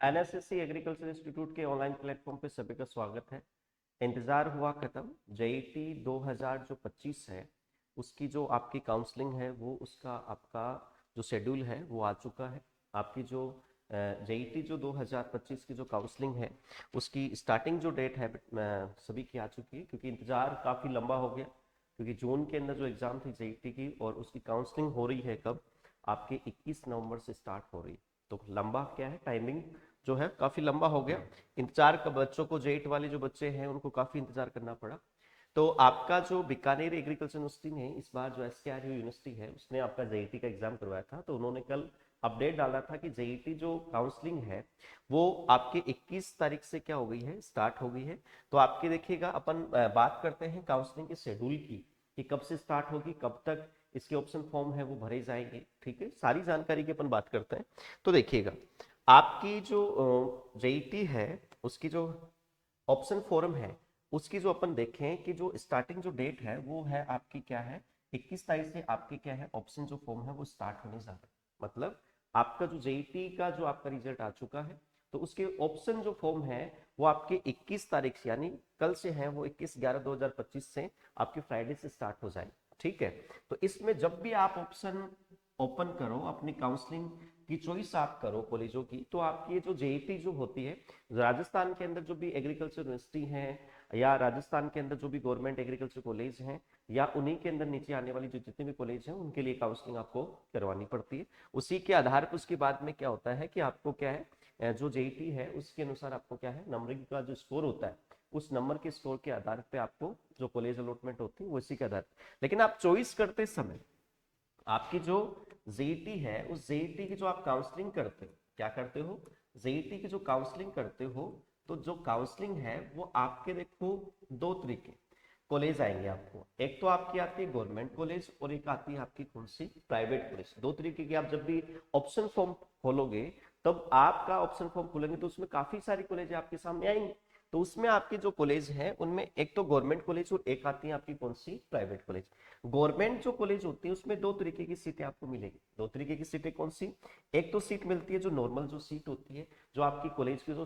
NSSC agriculture institute के online platform पे सभी का स्वागत है। इंतजार हुआ खत्म। जेईटी 2000 जो 25 है उसकी जो आपकी काउंसलिंग है वो उसका आपका जो शेड्यूल है वो आ चुका है। आपकी जो जेईटी जो 2025 की जो काउंसलिंग है उसकी स्टार्टिंग जो डेट है सभी की आ चुकी है, क्योंकि इंतजार काफ़ी लंबा हो गया। क्योंकि जून के अंदर जो एग्ज़ाम थी जेईटी की और उसकी काउंसलिंग हो रही है कब, आपके 21 नवंबर से स्टार्ट हो रही है। तो लंबा क्या है, टाइमिंग जो है काफी लंबा हो गया। इंतजार का बच्चों को, जेट वाले जो बच्चे हैं उनको काफी इंतजार करना पड़ा। तो आपका जो बीकानेर एग्रीकल्चर यूनिवर्सिटी ने इस बार जो एसकेआरयू यूनिवर्सिटी है उसने आपका जेईटी का एग्जाम करवाया था, तो उन्होंने कल अपडेट डाला था कि जेईटी जो काउंसलिंग है वो आपके 21 तारीख से क्या हो गई है, स्टार्ट हो गई है। तो आपके देखिएगा अपन बात करते हैं काउंसलिंग के शेड्यूल की कि कब से स्टार्ट होगी, कब तक इसके ऑप्शन फॉर्म है वो भरे जाएंगे। ठीक है, सारी जानकारी की अपन बात करते हैं। तो देखिएगा आपकी जो जेईटी है उसकी जो ऑप्शन फॉर्म है उसकी जो अपन देखें कि जो स्टार्टिंग जो डेट है वो है आपकी क्या है, 21 तारीख से आपकी क्या है ऑप्शन जो फॉर्म है वो स्टार्ट होने जा रहा है। मतलब आपका जो जेईटी का जो आपका रिजल्ट आ चुका है तो उसके ऑप्शन जो फॉर्म है वो आपके 21 तारीख से यानी कल से है, वो 21/11/2025 से आपकी फ्राइडे से स्टार्ट हो जाए। ठीक है, तो इसमें जब भी आप ऑप्शन ओपन करो, अपनी काउंसलिंग की चॉइस आप करो कॉलेजों की, तो आपकी ये जो जेईटी जो होती है, राजस्थान के अंदर जो भी एग्रीकल्चर यूनिवर्सिटी है या राजस्थान के अंदर जो भी गवर्नमेंट एग्रीकल्चर कॉलेज हैं या उन्हीं के अंदर नीचे आने वाली जो जितने भी कॉलेज हैं उनके लिए काउंसलिंग आपको करवानी पड़ती है। उसी के आधार पर उसके बाद में क्या होता है कि आपको क्या है, जो जेईटी है उसके अनुसार आपको क्या है, नंबरिंग का जो स्कोर होता है उस नंबर के स्कोर के आधार पे आपको जो कॉलेज अलॉटमेंट होती है वो इसी के आधार पर। लेकिन आप चॉइस करते समय आपकी जो जेईटी है उस जेईटी की जो आप काउंसलिंग करते हो, क्या करते हो, जेईटी की जो काउंसलिंग करते हो, तो जो काउंसलिंग है वो आपके देखो दो तरीके कॉलेज आएंगे आपको। एक तो आपकी आती है गवर्नमेंट कॉलेज और एक आती है आपकी कौन सी, प्राइवेट कॉलेज। दो तरीके की आप जब भी ऑप्शन फॉर्म खोलोगे तब आपका ऑप्शन फॉर्म खोलेंगे तो उसमें काफी सारी कॉलेज आपके सामने आएंगे। तो उसमें आपके जो कॉलेज हैं उनमें एक तो गवर्नमेंट कॉलेज और एक आती है आपकी कौन सी, प्राइवेट कॉलेज। गवर्नमेंट जो कॉलेज होती है उसमें दो तरीके की सीटें आपको मिलेगी। दो तरीके की सीटें कौन सी, एक तो सीट मिलती है जो नॉर्मल जो सीट होती है, जो आपकी कॉलेज की जो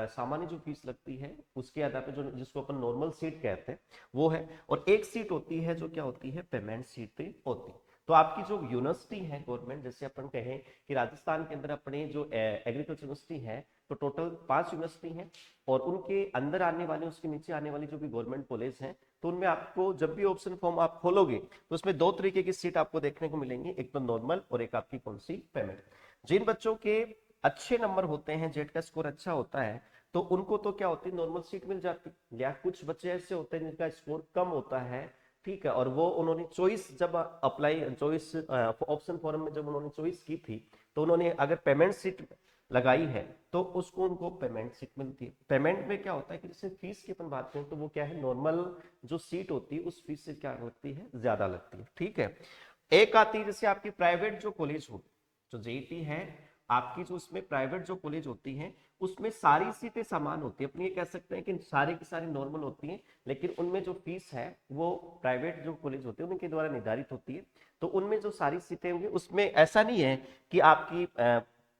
सामान्य जो फीस लगती है उसके आधार पर, जो जिसको अपन नॉर्मल सीट कहते हैं वो है। और एक सीट होती है जो क्या होती है, पेमेंट सीटें होती है। तो आपकी जो यूनिवर्सिटी है गवर्नमेंट, जैसे अपन कहें कि राजस्थान के अंदर अपने जो एग्रीकल्चर यूनिवर्सिटी है, तो टोटल 5 यूनिवर्सिटी हैं और उनके अंदर आने वाले, उसके नीचे आने वाली जो भी गवर्नमेंट कॉलेज हैं, तो उनमें आपको जब भी ऑप्शन फॉर्म आप खोलोगे तो उसमें दो तरीके की सीट आपको देखने को मिलेंगी, एक तो नॉर्मल और एक आपकी कौन सी, पेमेंट। जिन बच्चों के अच्छे नंबर होते हैं, जेड का स्कोर अच्छा होता है, तो उनको तो क्या होती है, नॉर्मल सीट मिल जाती है। या कुछ बच्चे ऐसे होते हैं जिनका स्कोर कम होता है, ठीक है, और वो उन्होंने चॉइस जब अप्लाई, चॉइस ऑप्शन फॉर्म में जब उन्होंने चॉइस की थी तो उन्होंने अगर पेमेंट सीट लगाई है तो उसको उनको पेमेंट सीट मिलती है। पेमेंट में क्या होता है कि जैसे फीस की अपन बात करें तो वो क्या है, नॉर्मल जो सीट होती है उस फीस से क्या लगती है, ज्यादा लगती है। ठीक है, एक आती है जैसे आपकी प्राइवेट जो कॉलेज हो, जो जेईटी है आपकी, जो उसमें प्राइवेट जो कॉलेज होती है उसमें सारी सीटें समान होती है। अपन ये कह सकते हैं कि सारे की सारी नॉर्मल होती हैं, लेकिन उनमें जो फीस है वो प्राइवेट जो कॉलेज होते हैं उनके द्वारा निर्धारित होती है। तो उनमें जो सारी सीटें होंगी उसमें ऐसा नहीं है कि आपकी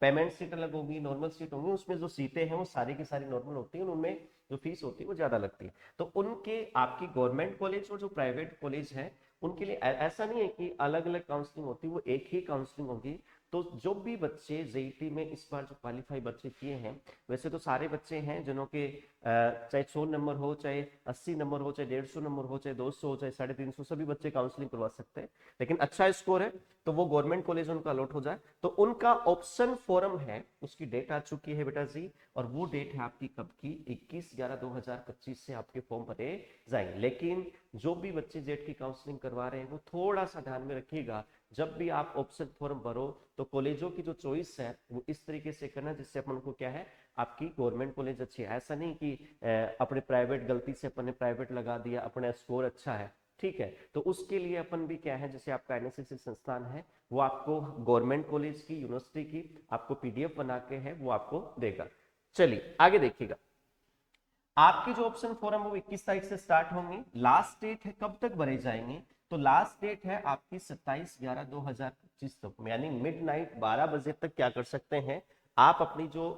पेमेंट सीट अलग होगी, नॉर्मल सीट होंगी, उसमें जो सीटें हैं वो सारी की सारी नॉर्मल होती हैं, उनमें जो फीस होती है वो ज्यादा लगती है। तो उनके आपकी गवर्नमेंट कॉलेज और जो प्राइवेट कॉलेज है उनके लिए ऐसा नहीं है कि अलग अलग काउंसलिंग होती है, वो एक ही काउंसलिंग होगी। तो जो भी बच्चे जेईटी में इस बार जो क्वालिफाई बच्चे किए हैं, वैसे तो सारे बच्चे हैं जिन्हों के चाहे 100 नंबर हो, चाहे 80 नंबर हो, चाहे 150 नंबर हो, चाहे 200 हो, चाहे 350, सभी बच्चे काउंसलिंग करवा सकते हैं। लेकिन अच्छा स्कोर है तो वो गवर्नमेंट कॉलेज उनका अलॉट हो जाए। तो उनका ऑप्शन फॉर्म है उसकी डेट आ चुकी है बेटा जी, और वो डेट है आपकी कब की, 21/11/2025 से आपके फॉर्म भरे जाएंगे। लेकिन जो भी बच्चे जेट की काउंसलिंग करवा रहे हैं वो थोड़ा सा ध्यान में रखिएगा, जब भी आप ऑप्शन फॉर्म भरो तो कॉलेजों की जो चॉइस है वो इस तरीके से करना जिससे अपन को क्या है, आपकी गवर्नमेंट कॉलेज अच्छी है। ऐसा नहीं कि अपने प्राइवेट, गलती से अपन ने प्राइवेट लगा दिया, अपना स्कोर अच्छा है, ठीक है, तो उसके लिए अपन भी क्या है, जैसे आपका एनएसएस संस्थान है वो आपको गवर्नमेंट कॉलेज की, यूनिवर्सिटी की आपको पीडीएफ बना के है वो आपको देगा। चलिए आगे देखिएगा, आपकी जो ऑप्शन फॉर्म वो 21 तारीख से स्टार्ट होंगे। लास्ट डेट है कब तक भरे जाएंगे, तो लास्ट डेट है आपकी 27/11/2025 तक, यानी मिड नाइट 12 बजे तक क्या कर सकते हैं आप, अपनी जो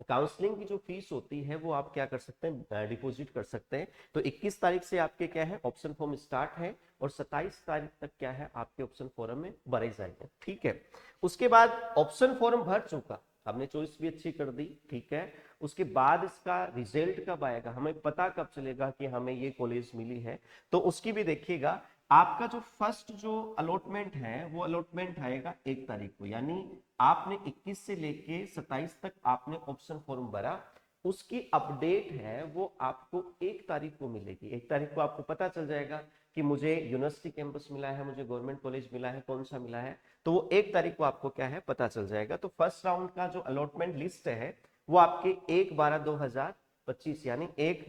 काउंसलिंग की जो फीस होती है वो आप क्या कर सकते हैं, डिपॉजिट कर सकते हैं। तो 21 तारीख से आपके क्या है ऑप्शन फॉर्म स्टार्ट है और 27 तारीख तक क्या है आपके ऑप्शन फॉर्म में भरे जाएंगे। ठीक है, उसके बाद ऑप्शन फॉर्म भर चुका, हमने चॉइस भी अच्छी कर दी, ठीक है, उसके बाद इसका रिजल्ट कब आएगा, हमें पता कब चलेगा कि हमें ये कॉलेज मिली है, तो उसकी भी देखिएगा। आपका जो फर्स्ट जो अलॉटमेंट है वो अलॉटमेंट आएगा 1 तारीख को, यानी आपने 21 से लेके 27 तक आपने ऑप्शन फॉर्म भरा, उसकी अपडेट है वो आपको 1 तारीख को मिलेगी। 1 तारीख को आपको पता चल जाएगा कि मुझे यूनिवर्सिटी कैंपस मिला है, मुझे गवर्नमेंट कॉलेज मिला है, कौन सा मिला है, तो वो 1 तारीख को आपको क्या है पता चल जाएगा। तो फर्स्ट राउंड का जो अलॉटमेंट लिस्ट है वो आपके 1/12/2025 यानी 1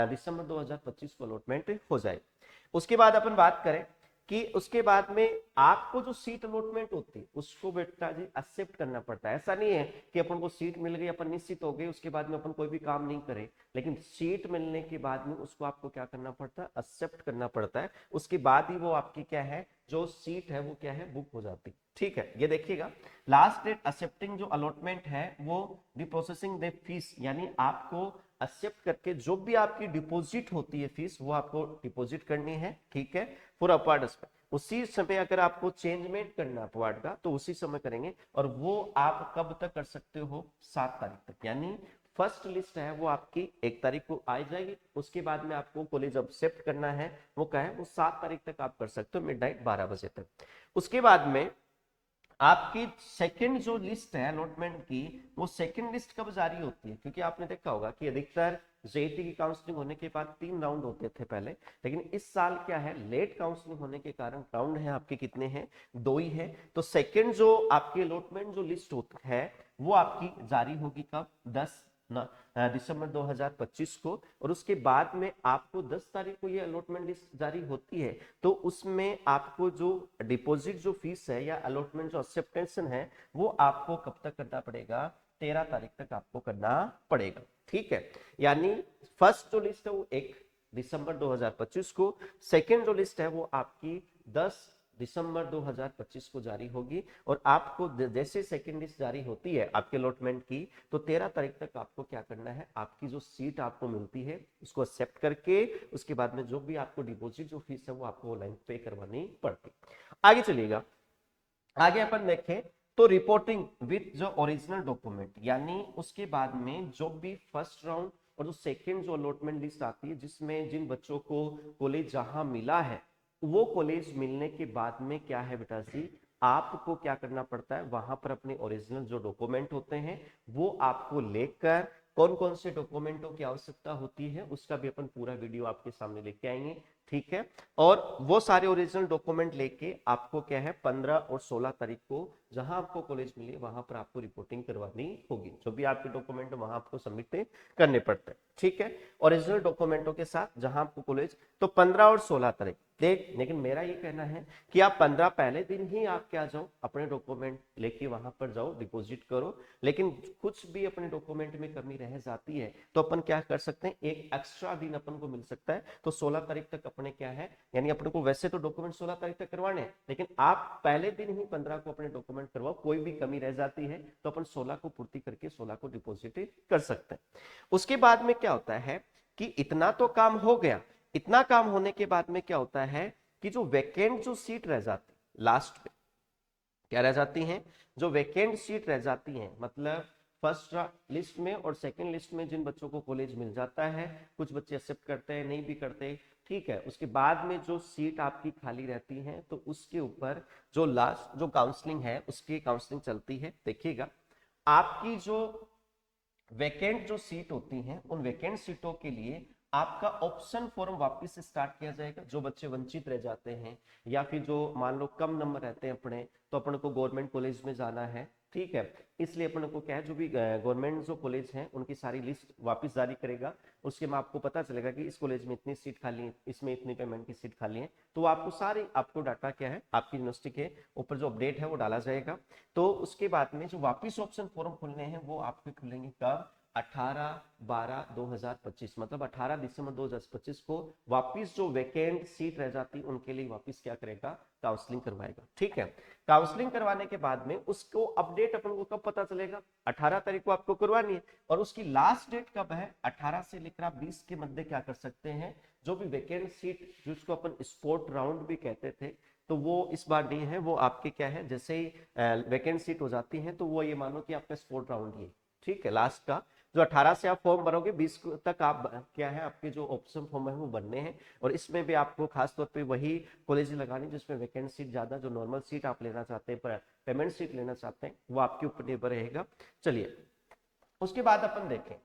दिसंबर 2025 को अलॉटमेंट हो जाएगी। उसके बाद अपन बात करें कि उसके बाद में आपको जो सीट अलॉटमेंट होती है उसको बेटा जी एक्सेप्ट करना पड़ता है। ऐसा नहीं है कि अपन को सीट मिल गई, अपन निश्चित हो गए, उसके बाद में अपन कोई भी काम नहीं करें, लेकिन सीट मिलने के बाद में उसको आपको क्या करना पड़ता है, एक्सेप्ट करना पड़ता है। उसके बाद ही वो आपकी क्या है जो सीट है वो क्या है बुक हो जाती। ठीक है, ये देखिएगा लास्ट डेट एक्सेप्टिंग जो अलॉटमेंट है वो प्रोसेसिंग द फीस, यानी आपको एक्सेप्ट करके जो भी आपकी डिपॉजिट होती है फीस वो आपको डिपॉजिट करनी है। ठीक है, फॉर अपवर्ड पे उसी समय अगर आपको चेंजमेंट करना है अपवर्ड का तो उसी समय करेंगे, और वो आप कब तक कर सकते हो, 7 तारीख तक, यानी फर्स्ट लिस्ट है वो आपकी 1 तारीख को आ जाएगी। उसके बाद में आपको कॉलेज एक्सेप्ट करना है वो क्या है वो 7 तारीख तक आप कर सकते हो मिडनाइट 12 बजे तक। उसके बाद में आपकी सेकंड जो लिस्ट है अलॉटमेंट की वो सेकंड लिस्ट कब जारी होती है, क्योंकि आपने देखा होगा कि अधिकतर जेईटी की काउंसलिंग होने के बाद 3 राउंड होते थे पहले, लेकिन इस साल क्या है लेट काउंसलिंग होने के कारण राउंड है आपके कितने हैं, 2 ही है। तो सेकंड जो आपकी अलॉटमेंट जो लिस्ट है वो आपकी जारी होगी कब, 10 दिसंबर 2025 को, और उसके बाद में आपको 10 तारीख को ये अलॉटमेंट लिस्ट जारी होती है। तो उसमें आपको जो डिपॉजिट जो फीस है या अलॉटमेंट जो एक्सेप्टेंशन है वो आपको कब तक करना पड़ेगा, 13 तारीख तक आपको करना पड़ेगा। ठीक है, यानी फर्स्ट जो लिस्ट है वो 1 दिसंबर 2025 को, सेकेंड जो लिस्ट है वो आपकी 10 दिसंबर 2025 को जारी होगी, और आपको जैसे सेकेंड लिस्ट जारी होती है आपके अलॉटमेंट की तो 13 तारीख तक आपको क्या करना है, आपकी जो सीट आपको मिलती है उसको एक्सेप्ट करके उसके बाद में जो भी आपको डिपॉजिट जो फीस है वो आपको ऑनलाइन पे करवानी पड़ती। आगे चलिएगा, आगे अपन देखें तो रिपोर्टिंग विथ जो ओरिजिनल डॉक्यूमेंट, यानी उसके बाद में जो भी फर्स्ट राउंड और जो सेकेंड जो अलॉटमेंट लिस्ट आती है जिसमें जिन बच्चों को कॉलेज जहां मिला है वो कॉलेज मिलने के बाद में क्या है बेटा जी आपको क्या करना पड़ता है, वहां पर अपने ओरिजिनल जो डॉक्यूमेंट होते हैं वो आपको लेकर, कौन कौन से डॉक्यूमेंटों की आवश्यकता होती है उसका भी अपन पूरा वीडियो आपके सामने लेके आएंगे। ठीक है, और वो सारे ओरिजिनल डॉक्यूमेंट लेके आपको क्या है 15 और 16 तारीख को जहां आपको कॉलेज मिले वहां पर आपको रिपोर्टिंग करवानी होगी, जो भी आपके डॉक्यूमेंट वहां आपको सबमिट करने पड़ते हैं। ठीक है, ओरिजिनल डॉक्यूमेंटों के साथ जहां आपको कॉलेज, तो 15 और 16 तारीख देख, लेकिन मेरा ये कहना है कि आप 15 पहले दिन ही आप क्या जाओ अपने डॉक्यूमेंट लेके वहां पर जाओ डिपॉजिट करो, लेकिन कुछ भी अपने डॉक्यूमेंट में कमी रह जाती है तो अपन क्या कर सकते हैं, एक एक्स्ट्रा दिन अपन को मिल सकता है। तो 16 तारीख तक अपने क्या है, यानी अपने को वैसे तो डॉक्यूमेंट 16 तारीख तक करवाने हैं, लेकिन आप पहले दिन ही 15 को अपने डॉक्यूमेंट करवाओ, कोई भी कमी रह जाती है तो अपन 16 को पूर्ति करके 16 को डिपॉजिट कर सकते हैं। उसके बाद में क्या होता है कि इतना तो काम हो गया, इतना काम होने के बाद में क्या होता है कि जो वैकेंट जो सीट रह जाती लास्ट पे क्या रह जाती हैं, जो वैकेंट सीट रह जाती हैं, मतलब फर्स्ट लिस्ट में और सेकंड लिस्ट में जिन बच्चों को कॉलेज मिल जाता है, कुछ बच्चे एक्सेप्ट करते हैं नहीं भी करते, ठीक है, उसके बाद में जो सीट आपकी खाली रहती है तो उसके ऊपर जो लास्ट जो काउंसलिंग है उसकी काउंसलिंग चलती है। देखिएगा आपकी जो वैकेंट जो सीट होती हैं उन वैकेंट सीटों के लिए आपका ऑप्शन फॉर्म वापस से स्टार्ट किया जाएगा। जो बच्चे वंचित रह जाते हैं या फिर जो मान लो कम नंबर रहते हैं अपने, तो अपन को गवर्नमेंट कॉलेज में जाना है, ठीक है, इसलिए अपन को क्या है जो भी गवर्नमेंट जो कॉलेज हैं उनकी सारी लिस्ट वापस जारी करेगा। उसके में आपको पता चलेगा कि इस कॉलेज में इतनी सीट खाली है, इसमें इतनी पेमेंट की सीट खाली है, तो आपको सारी आपको डाटा क्या है आपकी यूनिवर्सिटी के ऊपर जो अपडेट है वो डाला जाएगा। तो उसके बाद में जो वापिस ऑप्शन फॉर्म खुलने हैं वो आपके खुलेंगे कब, 18/12/2025, मतलब 18 दिसंबर 2025 को वापस जो वैकेंट सीट रह जाती उनके लिए वापस क्या करेगा, काउंसलिंग करवाएगा। ठीक है, काउंसलिंग करवाने के बाद में उसको अपडेट अपन को कब पता चलेगा, 18 तारीख को आपको करवानी है, और उसकी लास्ट डेट कब है, 18 से लेकर आप 20 के मध्य क्या कर सकते हैं, जो भी वैकेंट सीट जिसको अपन स्पोर्ट राउंड भी कहते थे, तो वो इस बार नहीं है, वो आपके क्या है, जैसे ही वैकेंट सीट हो जाती है तो वो ये मानो कि आपका स्पोर्ट राउंड ही है। ठीक है, लास्ट का जो 18 से आप फॉर्म भरोगे 20 तक आप क्या है, आपके जो ऑप्शन फॉर्म है वो बनने हैं, और इसमें भी आपको खास तौर पे वही कॉलेज लगानी जिसमें वैकेंट सीट ज्यादा, जो नॉर्मल सीट आप लेना चाहते हैं, पर पेमेंट सीट लेना चाहते हैं, वो आपके ऊपर निर्भर रहेगा। चलिए उसके बाद अपन देखें,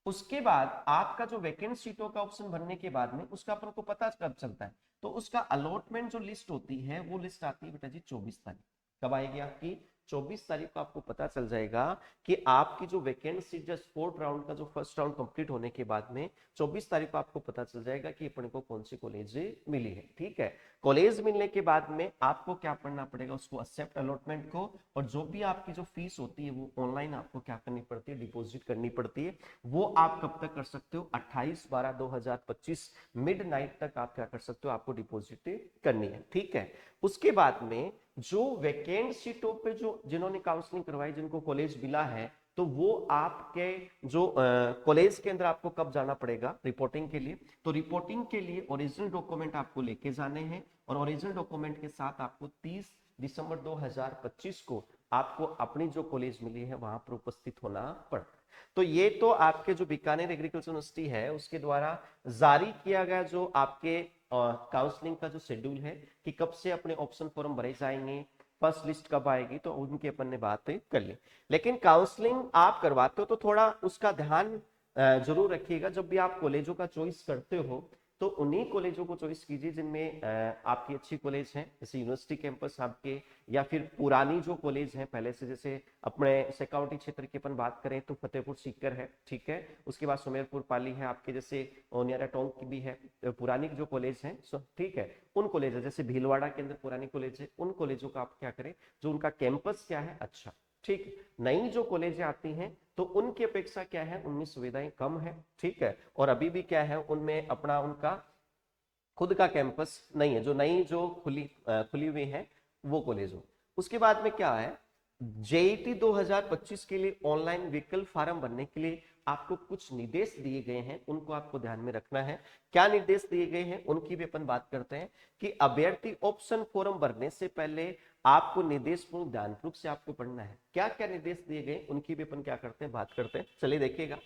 उसके बाद आपका जो वैकेंट सीटों का ऑप्शन भरने के बाद में उसका अपन को पता कब चलता है, तो उसका अलॉटमेंट जो लिस्ट होती है वो लिस्ट आती है बेटा जी 24 तारीख। कब आएगी आपकी, 24 तारीख को आपको पता चल जाएगा कि आपकी जो वैकेंट सीट, जो स्पोर्ट राउंड का जो फर्स्ट राउंड कंप्लीट होने के बाद में 24 तारीख को आपको पता चल जाएगा कि अपने को कौन सी कॉलेज मिली है। ठीक है, कॉलेज मिलने के बाद में आपको क्या करना पड़ेगा, उसको एक्सेप्ट अलॉटमेंट को, और जो भी आपकी जो फीस होती है वो ऑनलाइन आपको क्या करनी पड़ती है, डिपॉजिट करनी पड़ती है। वो आप कब तक कर सकते हो, 28/12/2025 मिडनाइट तक आप क्या कर सकते हो, आपको डिपॉजिट करनी है। ठीक है, उसके बाद में जो वैकेंट सीटों पे जो जिन्होंने काउंसलिंग करवाई, जिनको कॉलेज मिला है, तो वो आपके जो कॉलेज के अंदर आपको कब जाना पड़ेगा रिपोर्टिंग के लिए, तो रिपोर्टिंग के लिए ओरिजिनल डॉक्यूमेंट आपको लेके जाने हैं, और ओरिजिनल डॉक्यूमेंट के साथ आपको 30 दिसंबर 2025 को आपको अपनी जो कॉलेज मिली है वहां पर उपस्थित होना पड़ता है। तो ये तो आपके जो बीकानेर एग्रीकल्चर यूनिवर्सिटी है उसके द्वारा जारी किया गया जो आपके काउंसलिंग का जो शेड्यूल है कि कब से अपने ऑप्शन फॉर्म भरे जाएंगे, फर्स्ट लिस्ट कब आएगी, तो उनकी अपन ने बात कर ली। लेकिन काउंसलिंग आप करवाते हो तो थोड़ा उसका ध्यान जरूर रखिएगा, जब भी आप कॉलेजों का चॉइस करते हो तो उन्हीं कॉलेजों को चॉइस कीजिए जिनमें आपकी अच्छी कॉलेज हैं, जैसे यूनिवर्सिटी कैंपस आपके, या फिर पुरानी जो कॉलेज हैं पहले से, जैसे अपने सिक्योरिटी क्षेत्र की अपन बात करें तो फतेहपुर सीकर है, ठीक है, उसके बाद सुमेरपुर पाली है आपके, जैसे ओनियारा टोंक की भी है, पुरानी जो कॉलेज है, ठीक है, उन कॉलेज है, जैसे भीलवाड़ा के अंदर पुरानी कॉलेज है, उन कॉलेजों का आप क्या करें, जो उनका कैंपस क्या है अच्छा। ठीक, नई जो कॉलेजें आती हैं तो उनकी अपेक्षा क्या है, उनमें सुविधाएं कम है। ठीक है, और अभी भी क्या है, उनमें अपना उनका खुद का कैंपस नहीं है, जो नई जो खुली हुई है वो कॉलेज हो। उसके बाद में क्या है, जेईटी 2025 के लिए ऑनलाइन विकल्प फार्म भरने के लिए आपको कुछ निर्देश दिए गए हैं, उनको आपको ध्यान में रखना है। क्या निर्देश दिए गए हैं उनकी भी अपन बात करते हैं, कि अभ्यर्थी ऑप्शन फॉर्म भरने से पहले आपको निर्देश पूर्ण ध्यानपूर्वक से आपको पढ़ना है। क्या क्या निर्देश दिए गए उनकी भी अपन क्या करते हैं, बात करते हैं। चलिए देखिएगा,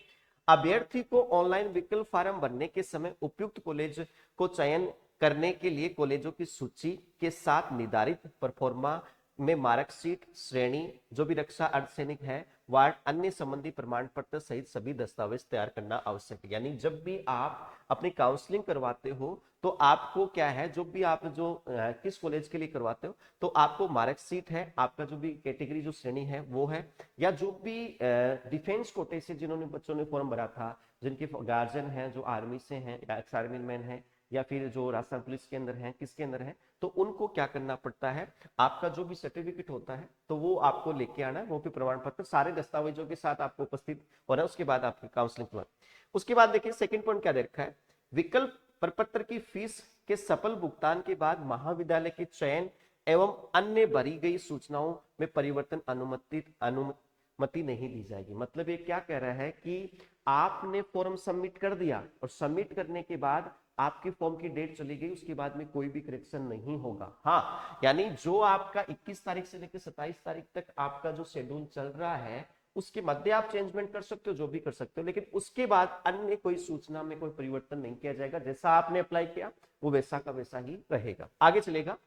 अभ्यर्थी को ऑनलाइन विकल्प फार्म भरने के समय उपयुक्त कॉलेज को चयन करने के लिए कॉलेजों की सूची के साथ निर्धारित परफॉर्मा में मार्कशीट, श्रेणी, जो भी रक्षा अर्धसैनिक है, वार्ड, अन्य संबंधी प्रमाण पत्र सहित सभी दस्तावेज तैयार करना आवश्यक है। यानी जब भी आप अपनी काउंसलिंग करवाते हो तो आपको क्या है, जो भी आप जो किस कॉलेज के लिए करवाते हो तो आपको मार्कशीट है, आपका जो भी कैटेगरी जो श्रेणी है वो है, या जो भी डिफेंस कोटे से जिन्होंने बच्चों ने फॉर्म भरा था, जिनके गार्जियन हैं जो आर्मी से हैं या एक्स आर्मी मैन है, या फिर जो राजस्थान पुलिस के अंदर है, किसके अंदर है, तो उनको क्या करना पड़ता है, आपका जो भी सर्टिफिकेट होता है तो वो आपको लेके आना है, वो भी प्रमाण पत्र सारे दस्तावेजों के साथ आपको उपस्थित होना है। उसके बाद आपकी काउंसलिंग के बाद उसके बाद देखिए सेकंड पॉइंट क्या दे रखा है, विकल्प प्रपत्र की फीस के सफल भुगतान के बाद महाविद्यालय के चयन एवं अन्य भरी गई सूचनाओं में परिवर्तन अनुमति नहीं दी जाएगी। मतलब ये क्या कह रहा है कि आपने फॉर्म सबमिट कर दिया और सबमिट करने के बाद आपकी फॉर्म की डेट चली गई, उसके बाद में कोई भी करेक्शन नहीं होगा। हाँ, यानी जो आपका 21 तारीख से लेकर 27 तारीख तक आपका जो शेड्यूल चल रहा है उसके मध्य आप चेंजमेंट कर सकते हो, जो भी कर सकते हो, लेकिन उसके बाद अन्य कोई सूचना में कोई परिवर्तन नहीं किया जाएगा। जैसा आपने अप्लाई किया वो वैसा का वैसा ही रहेगा। आगे चलेगा,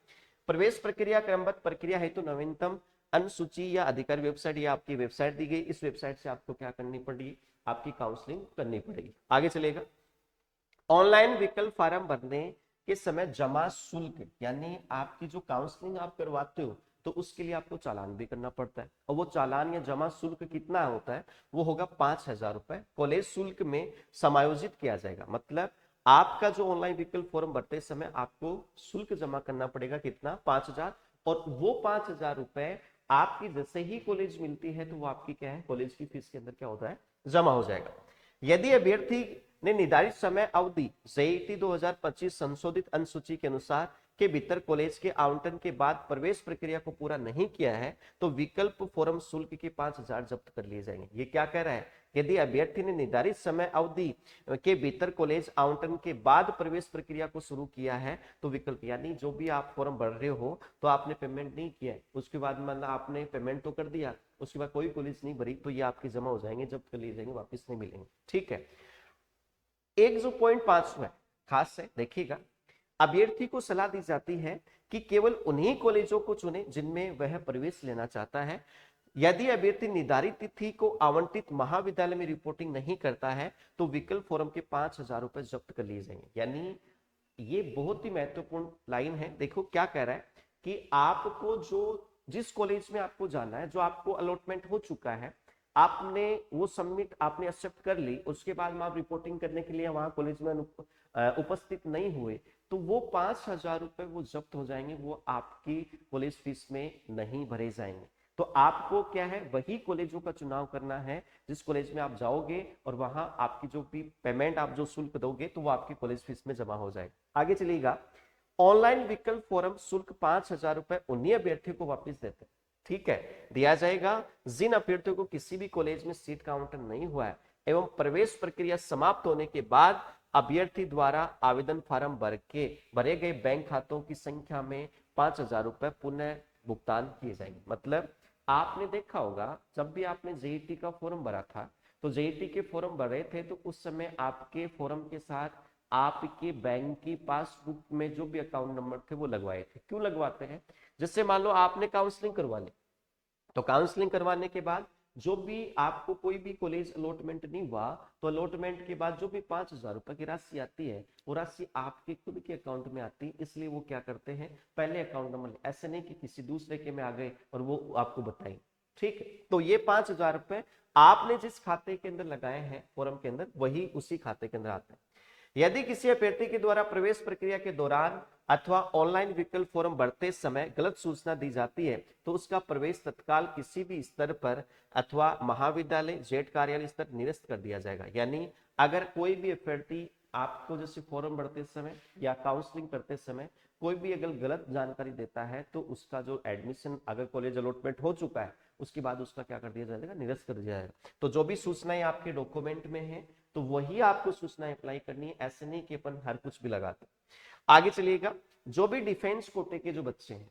प्रवेश प्रक्रिया क्रमबद्ध प्रक्रिया हेतु तो नवीनतम अनुसूची या अधिकारी वेबसाइट, या आपकी वेबसाइट दी गई, इस वेबसाइट से आपको क्या करनी पड़ेगी, आपकी काउंसलिंग करनी पड़ेगी। आगे चलेगा, ऑनलाइन विकल्प फार्म भरने के समय जमा शुल्क, यानी आपकी जो काउंसलिंग आप करवाते हो तो उसके लिए आपको चालान भी करना पड़ता है, और वो चालान या जमा शुल्क कितना होता है, वो होगा 5,000 रुपए, कॉलेज शुल्क में समायोजित किया जाएगा। मतलब आपका जो ऑनलाइन विकल्प फॉर्म भरते समय आपको शुल्क जमा करना पड़ेगा, कितना, 5,000, और वो 5,000 रुपए आपकी जैसे ही कॉलेज मिलती है तो वो आपकी क्या है, कॉलेज की फीस के अंदर क्या होता है, जमा हो जाएगा। यदि अभ्यर्थी ने निर्धारित समय अवधि जेईटी 2025 संशोधित अनुसूची के अनुसार के भीतर कॉलेज के आवंटन के बाद प्रवेश प्रक्रिया को पूरा नहीं किया है तो विकल्प फॉर्म शुल्क के 5,000 जब्त कर लिए जाएंगे। ये क्या कह रहा है, यदि अभ्यर्थी ने निर्धारित समय अवधि के भीतर कॉलेज आवंटन के बाद प्रवेश प्रक्रिया को शुरू किया है तो विकल्प, यानी जो भी आप फॉर्म भर रहे हो तो आपने पेमेंट नहीं किया है, उसके बाद मतलब आपने पेमेंट तो कर दिया, उसके बाद कोई कॉलेज नहीं भरी, तो ये आपके जमा हो जाएंगे, जब्त कर लिए जाएंगे, वापिस नहीं मिलेंगे। ठीक है। एक जो पॉइंट 5 है खास है, देखिएगा, अभ्यर्थी को सलाह दी जाती है कि केवल उन्हीं कॉलेजों को चुने जिनमें वह प्रवेश लेना चाहता है। यदि अभ्यर्थी निर्धारित तिथि को आवंटित महाविद्यालय में रिपोर्टिंग नहीं करता है तो विकल्प फॉर्म के 5,000 रुपए जब्त कर लिए जाएंगे। यानी ये बहुत ही महत्वपूर्ण लाइन है। देखो क्या कह रहा है कि आपको जो जिस कॉलेज में आपको जाना है, जो आपको अलॉटमेंट हो चुका है, आपने वो सबमिट आपने एक्सेप्ट कर ली, उसके बाद में आप रिपोर्टिंग करने के लिए वहां कॉलेज में उपस्थित नहीं हुए तो वो 5,000 रुपए वो जब्त हो जाएंगे, वो आपकी कॉलेज फीस में नहीं भरे जाएंगे। तो आपको क्या है, वही कॉलेजों का चुनाव करना है जिस कॉलेज में आप जाओगे और वहां आपकी जो भी पेमेंट आप जो शुल्क दोगे तो वो आपकी कॉलेज फीस में जमा हो जाएगा। आगे चलिएगा, ऑनलाइन विकल्प फॉर्म शुल्क 5,000 रुपए उन्हीं अभ्यर्थियों को वापस देते हैं। ठीक है, दिया जाएगा जिन अभ्यर्थियों को किसी भी कॉलेज में सीट का आवंटन नहीं हुआ है एवं प्रवेश प्रक्रिया समाप्त होने के बाद अभ्यर्थी द्वारा आवेदन फार्म भरे गए बैंक खातों की संख्या में 5,000 रुपए पुनः भुगतान किए जाएंगे। मतलब आपने देखा होगा जब भी आपने जेईटी का फॉर्म भरा था तो जेईटी के फॉर्म भरे थे तो उस समय आपके फॉर्म के साथ आपके बैंक की पासबुक में जो भी अकाउंट नंबर थे वो लगवाए थे। क्यों लगवाते हैं, जैसे मान लो आपने काउंसलिंग करवा ली तो काउंसलिंग करवाने के बाद जो भी आपको कोई भी कॉलेज अलॉटमेंट नहीं हुआ तो अलॉटमेंट के बाद जो भी 5,000 रुपए की राशि आती है वो राशि आपके खुद के अकाउंट में आती है, इसलिए वो क्या करते हैं पहले अकाउंट नंबर, ऐसे नहीं कि किसी दूसरे के में आ गए और वो आपको बताएं। ठीक है, तो ये 5,000 रुपए आपने जिस खाते के अंदर लगाए हैं फॉर्म के अंदर वही उसी खाते के अंदर आते हैं। यदि किसी अभ्यर्थी के द्वारा प्रवेश प्रक्रिया के दौरान अथवा ऑनलाइन विकल्प फॉर्म भरते समय गलत सूचना दी जाती है तो उसका प्रवेश तत्काल किसी भी स्तर पर अथवा महाविद्यालय जेड कार्यालय स्तर निरस्त कर दिया जाएगा। यानी अगर कोई भी अभ्यर्थी आपको जैसे फॉर्म भरते समय या काउंसलिंग करते समय कोई भी अगर गलत जानकारी देता है तो उसका जो एडमिशन अगर कॉलेज अलॉटमेंट हो चुका है उसके बाद उसका क्या कर दिया जाएगा, निरस्त कर दिया जाएगा। तो जो भी सूचनाएं आपके डॉक्यूमेंट में है तो वही आपको सूचना अप्लाई करनी है, ऐसे नहीं कि अपन हर कुछ भी लगाते। आगे चलिएगा, जो भी डिफेंस कोटे के जो बच्चे हैं,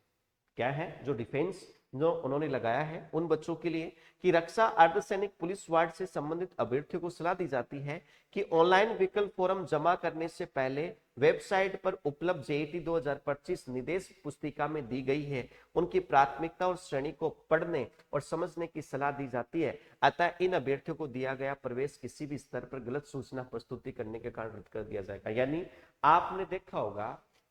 क्या है जो डिफेंस जो उन्होंने लगाया है उन बच्चों के लिए कि रक्षा अर्धसैनिक पुलिस वार्ड से संबंधित अभ्यर्थियों को सलाह दी जाती है कि ऑनलाइन विकल्प फॉर्म जमा करने से पहले वेबसाइट पर उपलब्ध जेईटी 2025 निर्देश पुस्तिका में दी गई है उनकी प्राथमिकता और श्रेणी को पढ़ने और समझने की सलाह दी जाती है। अतः इन अभ्यर्थियों को दिया गया प्रवेश किसी भी स्तर पर गलत सूचना प्रस्तुति करने के कारण रद्द कर दिया जाएगा। यानी आपने देखा होगा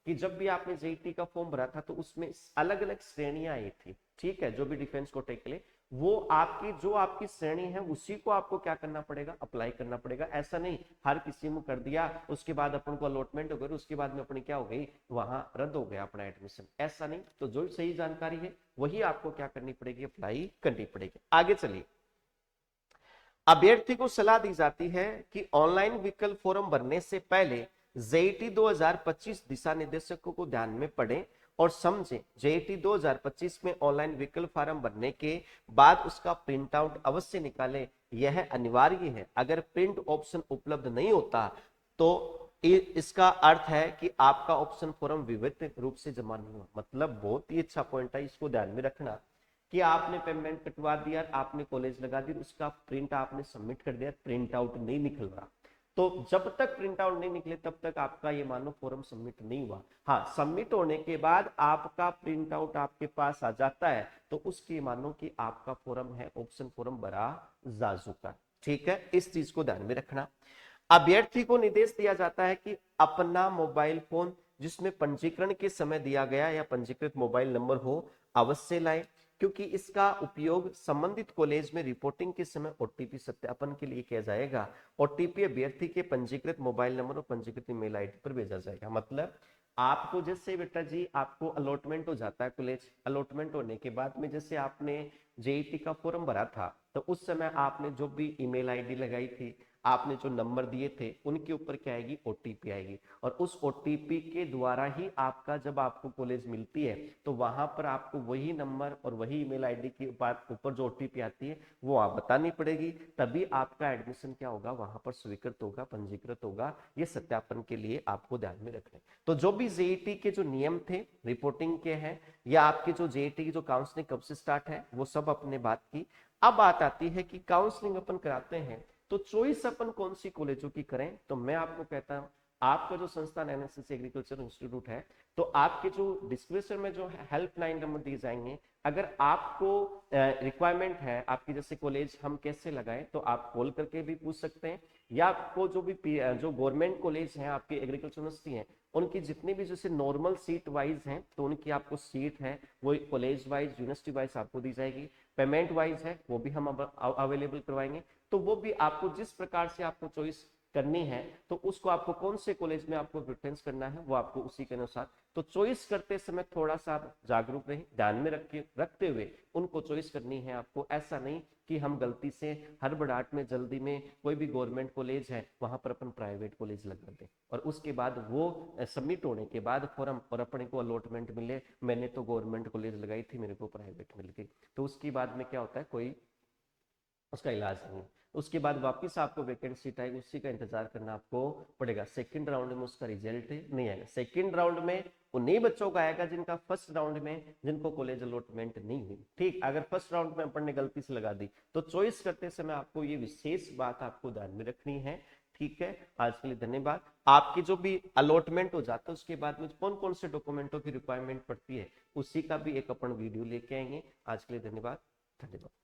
कि जब भी आपने जेईटी का फॉर्म भरा था तो उसमें अलग अलग श्रेणियां आई थी। ठीक है, जो भी डिफेंस कोटे के लिए वो आपकी जो आपकी श्रेणी है उसी को आपको क्या करना पड़ेगा, अप्लाई करना पड़ेगा। ऐसा नहीं हर किसी में कर दिया उसके बाद अपन को अलॉटमेंट हो गई उसके बाद में अपनी क्या हो गई वहां रद्द हो गया अपना एडमिशन, ऐसा नहीं। तो जो सही जानकारी है वही आपको क्या करनी पड़ेगी, अप्लाई करनी पड़ेगी। आगे चलिए, अभ्यर्थी को सलाह दी जाती है कि ऑनलाइन विकल्प फॉर्म भरने से पहले जेईटी 2025 दिशा निर्देशकों को ध्यान में पढ़ें और समझें। जेईटी 2025 में ऑनलाइन विकल्प फॉर्म भरने के बाद उसका प्रिंट आउट अवश्य निकालें, यह अनिवार्य है। अगर प्रिंट ऑप्शन उपलब्ध नहीं होता तो इसका अर्थ है कि आपका ऑप्शन फॉर्म विविध रूप से जमा नहीं हुआ। मतलब बहुत ही अच्छा पॉइंट है, इसको ध्यान में रखना कि आपने पेमेंट कटवा दिया, आपने कॉलेज लगा दी, उसका प्रिंट आपने सबमिट कर दिया, प्रिंट आउट नहीं निकल रहा, तो जब तक प्रिंट आउट नहीं निकले तब तक आपका ये मानो फॉर्म सबमिट नहीं हुआ। हाँ, सबमिट होने के बाद आपका प्रिंट आउट आपके पास आ जाता है तो उसकी मानो कि आपका फॉर्म है ऑप्शन फॉर्म भरा जा चुका। ठीक है, इस चीज को ध्यान में रखना। अभ्यर्थी को निर्देश दिया जाता है कि अपना मोबाइल फोन जिसमें पंजीकरण के समय दिया गया या पंजीकृत मोबाइल नंबर हो अवश्य लाएं, क्योंकि इसका उपयोग संबंधित कॉलेज में रिपोर्टिंग के समय ओटीपी सत्यापन के लिए किया जाएगा। ओटीपी अभ्यर्थी के पंजीकृत मोबाइल नंबर और पंजीकृत ईमेल आईडी पर भेजा जाएगा। मतलब आपको जैसे बेटा जी आपको अलॉटमेंट हो जाता है कॉलेज, अलॉटमेंट होने के बाद में जैसे आपने जेईटी का फॉर्म भरा था तो उस समय आपने जो भी ईमेल आईडी लगाई थी, आपने जो नंबर दिए थे, उनके ऊपर क्या आएगी, ओटीपी आएगी। और उस ओटीपी के द्वारा ही आपका जब आपको कॉलेज मिलती है तो वहां पर आपको वही नंबर और वही ईमेल आईडी के ऊपर जो ओटीपी आती है वो आप बतानी पड़ेगी, तभी आपका एडमिशन क्या होगा, वहां पर स्वीकृत होगा, पंजीकृत होगा। ये सत्यापन के लिए आपको ध्यान में रखना है। तो जो भी जेईटी के जो नियम थे रिपोर्टिंग के हैं, या आपके जो जेईटी की जो काउंसलिंग कब से स्टार्ट है, वो सब अपने बात की। अब बात आती है कि काउंसलिंग अपन कराते हैं तो चॉइस अपन कौन सी कॉलेजों की करें। तो मैं आपको कहता हूं आपका जो संस्थान एनएसएस एग्रीकल्चर इंस्टीट्यूट है, तो आपके जो डिस्क्रिप्शन में जो हेल्पलाइन नंबर दिए जाएंगे, अगर आपको रिक्वायरमेंट है आपकी जैसे कॉलेज हम कैसे लगाएं, तो आप कॉल करके भी पूछ सकते हैं। या आपको जो भी जो गवर्नमेंट कॉलेज हैं आपकी एग्रीकल्चर यूनिवर्सिटी हैं, उनकी जितनी भी जैसे नॉर्मल सीट वाइज हैं, तो उनकी आपको सीट है वो कॉलेज वाइज यूनिवर्सिटी वाइज आपको दी जाएगी। पेमेंट वाइज है वो भी हम अवेलेबल करवाएंगे। तो वो भी आपको जिस प्रकार से आपको चॉइस करनी है, तो उसको आपको कौन से कॉलेज में आपको प्रेफरेंस करना है वो आपको उसी के अनुसार। तो चॉइस करते समय थोड़ा सा आप जागरूक रहे, ध्यान में रखते हुए उनको चॉइस करनी है आपको। ऐसा नहीं कि हम गलती से हड़बड़ाहट में जल्दी में कोई भी गवर्नमेंट कॉलेज है वहां पर अपन प्राइवेट कॉलेज लगा दें और उसके बाद वो सबमिट होने के बाद फॉर्म और अपने को अलॉटमेंट मिले, मैंने तो गवर्नमेंट कॉलेज लगाई थी मेरे को प्राइवेट मिल गई, तो उसके बाद में क्या होता है, कोई उसका इलाज नहीं। उसके बाद वापस आपको वैकेंट सीट आएगी, उसी का इंतजार करना आपको पड़ेगा। सेकंड राउंड में उसका रिजल्ट नहीं आएगा। सेकंड राउंड में उन्हीं बच्चों का आएगा जिनका फर्स्ट राउंड में जिनको कॉलेज अलॉटमेंट नहीं हुई। ठीक, अगर फर्स्ट राउंड में अपन ने गलती से लगा दी तो चॉइस करते समय आपको ये विशेष बात आपको ध्यान में रखनी है। ठीक है, आज के लिए धन्यवाद। आपकी जो भी अलॉटमेंट हो जाता है उसके बाद में कौन कौन से डॉक्यूमेंटों की रिक्वायरमेंट पड़ती है, उसी का भी एक अपन वीडियो लेके आएंगे। आज के लिए धन्यवाद। धन्यवाद।